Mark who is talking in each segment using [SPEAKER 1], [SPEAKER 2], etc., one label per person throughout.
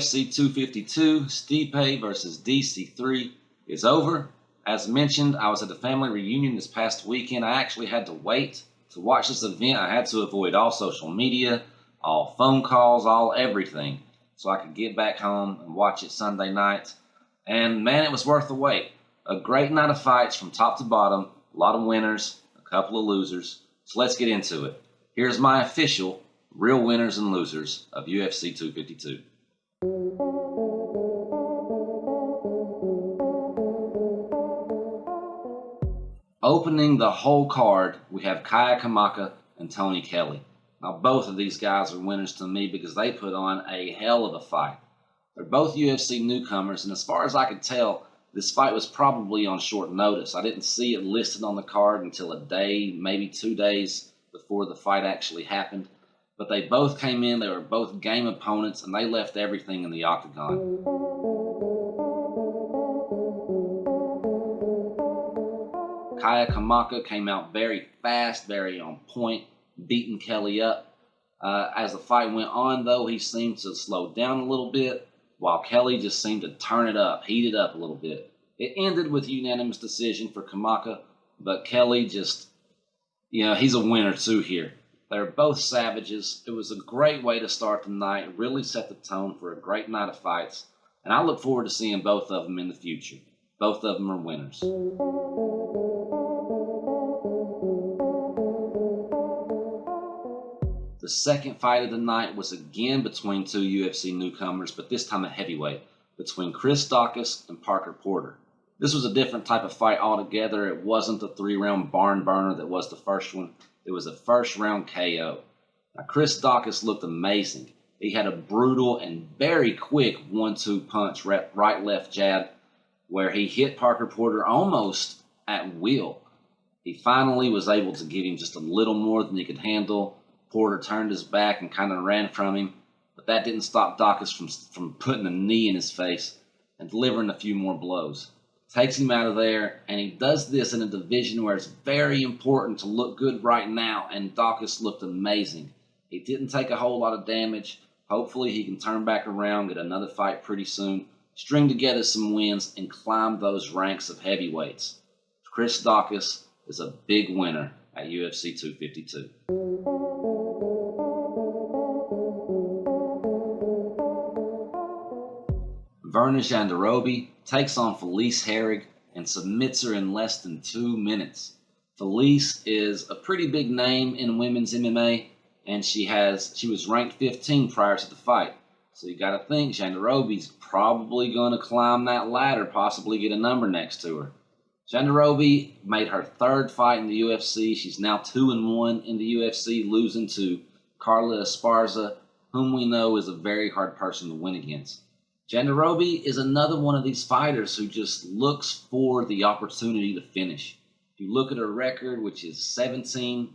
[SPEAKER 1] UFC 252, Stipe versus DC3 is over. As mentioned, I was at the family reunion this past weekend. I actually had to wait to watch this event. I had to avoid all social media, all phone calls, all everything, so I could get back home and watch it Sunday night. And man, it was worth the wait. A great night of fights from top to bottom, a lot of winners, a couple of losers. So let's get into it. Here's my official real winners and losers of UFC 252. Opening the whole card, we have Kaya Kamaka and Tony Kelly. Now, both of these guys are winners to me because they put on a hell of a fight. They're both UFC newcomers, and as far as I could tell, this fight was probably on short notice. I didn't see it listed on the card until a day, maybe 2 days before the fight actually happened. But they both came in, they were both game opponents, and they left everything in the octagon. Kaya Kamaka came out very fast, very on point, beating Kelly up. As the fight went on, though, he seemed to slow down a little bit, while Kelly just seemed to turn it up, heat it up a little bit. It ended with a unanimous decision for Kamaka, but Kelly just, he's a winner too here. They're both savages. It was a great way to start the night, really set the tone for a great night of fights, and I look forward to seeing both of them in the future. Both of them are winners. The second fight of the night was again between two UFC newcomers, but this time a heavyweight, between Chris Daukaus and Parker Porter. This was a different type of fight altogether. It wasn't the 3-round barn burner that was the first one. It was a first-round KO. Now, Chris Daukaus looked amazing. He had a brutal and very quick 1-2 punch, right-left jab, where he hit Parker Porter almost at will. He finally was able to give him just a little more than he could handle. Porter turned his back and kind of ran from him, but that didn't stop Daukaus from putting a knee in his face and delivering a few more blows. Takes him out of there, and he does this in a division where it's very important to look good right now, and Daukaus looked amazing. He didn't take a whole lot of damage. Hopefully he can turn back around, get another fight pretty soon, string together some wins, and climb those ranks of heavyweights. Chris Daukaus is a big winner at UFC 252. Virna Jandiroba takes on Felice Herrig and submits her in less than 2 minutes. Felice is a pretty big name in women's MMA, and she was ranked 15 prior to the fight. So you got to think Jandiroba's probably going to climb that ladder, possibly get a number next to her. Jandiroba made her third fight in the UFC. She's now 2-1 in the UFC, losing to Carla Esparza, whom we know is a very hard person to win against. Jandiroba is another one of these fighters who just looks for the opportunity to finish. If you look at her record, which is 17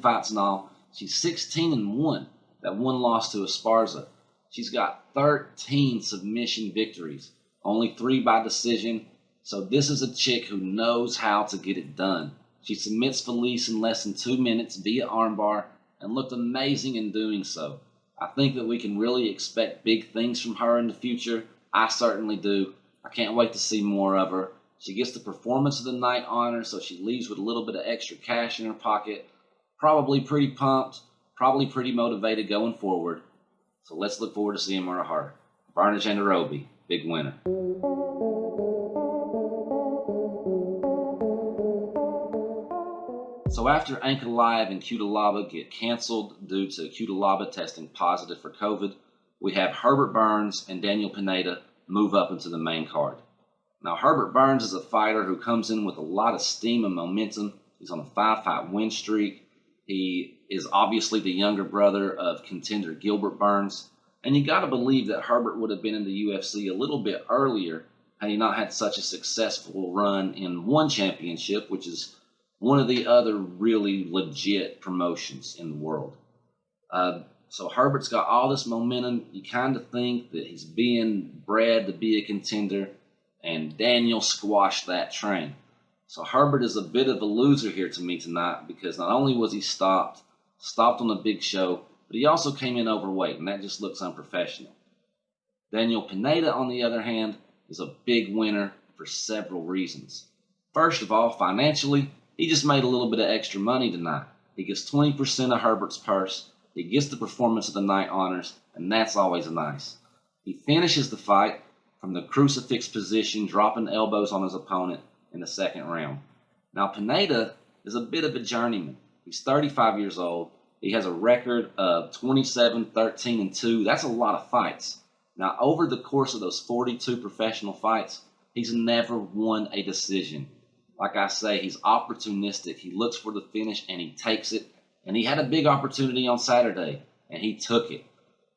[SPEAKER 1] fights in all, she's 16-1. That one loss to Esparza. She's got 13 submission victories, only 3 by decision. So this is a chick who knows how to get it done. She submits Felice in less than 2 minutes via armbar and looked amazing in doing so. I think that we can really expect big things from her in the future. I certainly do. I can't wait to see more of her. She gets the performance of the night honor, so she leaves with a little bit of extra cash in her pocket. Probably pretty pumped, probably pretty motivated going forward. So let's look forward to seeing more of her. Virna Jandiroba, big winner. So after Ankalaev and Cutelaba get canceled due to Cutelaba testing positive for COVID, we have Herbert Burns and Daniel Pineda move up into the main card. Now, Herbert Burns is a fighter who comes in with a lot of steam and momentum. He's on a 5-fight win streak. He is obviously the younger brother of contender Gilbert Burns. And you got to believe that Herbert would have been in the UFC a little bit earlier had he not had such a successful run in one championship, which is one of the other really legit promotions in the world. So Herbert's got all this momentum. You kind of think that he's being bred to be a contender, and Daniel squashed that train. So Herbert is a bit of a loser here to me tonight because not only was he stopped on a big show, but he also came in overweight, and that just looks unprofessional. Daniel Pineda, on the other hand, is a big winner for several reasons. First of all, financially, he just made a little bit of extra money tonight. He gets 20% of Herbert's purse, he gets the Performance of the Night honors, and that's always nice. He finishes the fight from the crucifix position, dropping elbows on his opponent in the second round. Now, Pineda is a bit of a journeyman. He's 35 years old. He has a record of 27, 13, and 2. That's a lot of fights. Now, over the course of those 42 professional fights, he's never won a decision. Like I say, he's opportunistic. He looks for the finish and he takes it. And he had a big opportunity on Saturday, and he took it.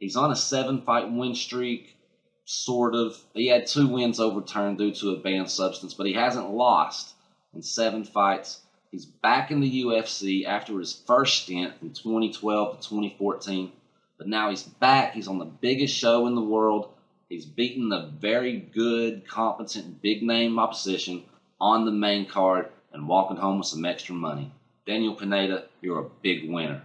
[SPEAKER 1] He's on a 7-fight win streak, sort of. He had 2 wins overturned due to a banned substance, but he hasn't lost in 7 fights. He's back in the UFC after his first stint from 2012 to 2014. But now he's back. He's on the biggest show in the world. He's beaten the very good, competent, big-name opposition on the main card and walking home with some extra money. Daniel Pineda, you're a big winner.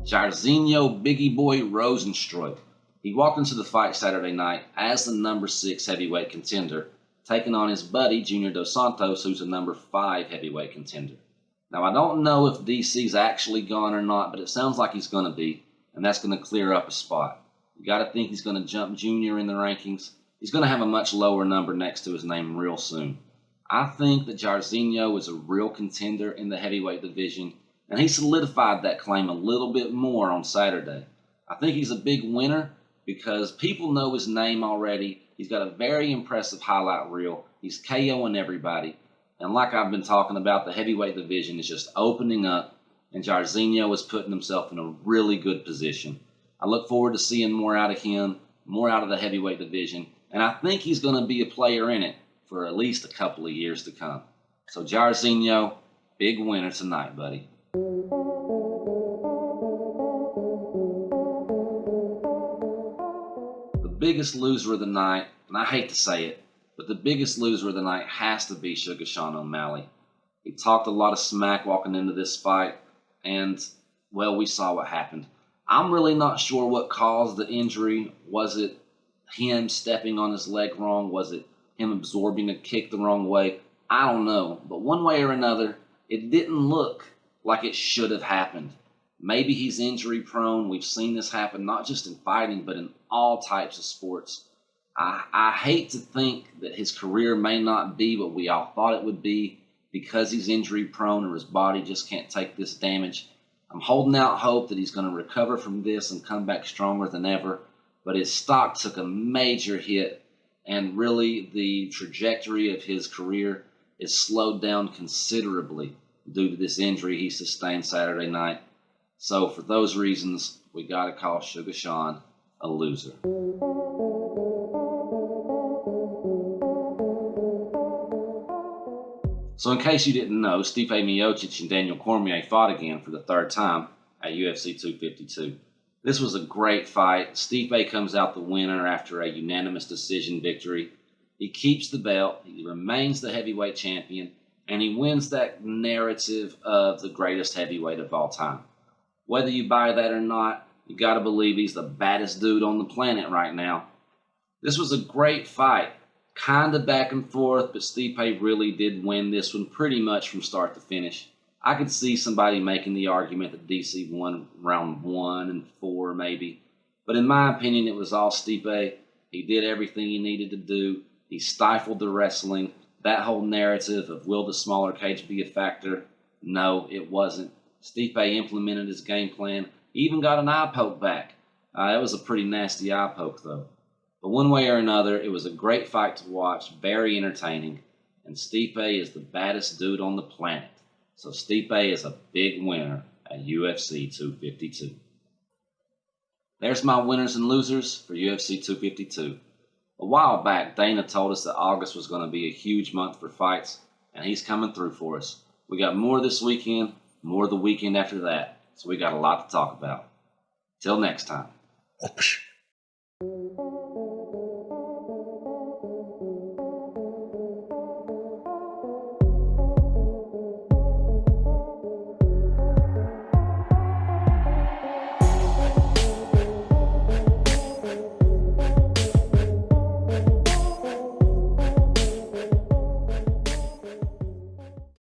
[SPEAKER 1] Jairzinho Biggie Boy Rosenstruik. He walked into the fight Saturday night as the number 6 heavyweight contender, taking on his buddy Junior Dos Santos, who's a number 5 heavyweight contender. Now, I don't know if DC's actually gone or not, but it sounds like he's going to be, and that's going to clear up a spot. You got to think he's going to jump Junior in the rankings. He's going to have a much lower number next to his name real soon. I think that Jairzinho is a real contender in the heavyweight division, and he solidified that claim a little bit more on Saturday. I think he's a big winner because people know his name already. He's got a very impressive highlight reel. He's KOing everybody. And like I've been talking about, the heavyweight division is just opening up, and Jairzinho is putting himself in a really good position. I look forward to seeing more out of him, more out of the heavyweight division, and I think he's going to be a player in it for at least a couple of years to come. So Jairzinho, big winner tonight, buddy. The biggest loser of the night, and I hate to say it, but the biggest loser of the night has to be Sugar Sean O'Malley. He talked a lot of smack walking into this fight, and, well, we saw what happened. I'm really not sure what caused the injury. Was it him stepping on his leg wrong? Was it him absorbing a kick the wrong way? I don't know. But one way or another, it didn't look like it should have happened. Maybe he's injury prone. We've seen this happen not just in fighting, but in all types of sports. I hate to think that his career may not be what we all thought it would be because he's injury prone or his body just can't take this damage. I'm holding out hope that he's going to recover from this and come back stronger than ever. But his stock took a major hit, and really the trajectory of his career is slowed down considerably due to this injury he sustained Saturday night. So for those reasons, we got to call Sugar Sean a loser. So in case you didn't know, Stipe Miocic and Daniel Cormier fought again for the 3rd time at UFC 252. This was a great fight. Stipe comes out the winner after a unanimous decision victory. He keeps the belt, he remains the heavyweight champion, and he wins that narrative of the greatest heavyweight of all time. Whether you buy that or not, you got to believe he's the baddest dude on the planet right now. This was a great fight. Kind of back and forth, but Stipe really did win this one pretty much from start to finish. I could see somebody making the argument that DC won round 1 and 4 maybe. But in my opinion, it was all Stipe. He did everything he needed to do. He stifled the wrestling. That whole narrative of will the smaller cage be a factor? No, it wasn't. Stipe implemented his game plan. He even got an eye poke back. It was a pretty nasty eye poke though. But one way or another, it was a great fight to watch, very entertaining, and Stipe is the baddest dude on the planet. So Stipe is a big winner at UFC 252. There's my winners and losers for UFC 252. A while back, Dana told us that August was going to be a huge month for fights, and he's coming through for us. We got more this weekend, more the weekend after that, so we got a lot to talk about. Till next time.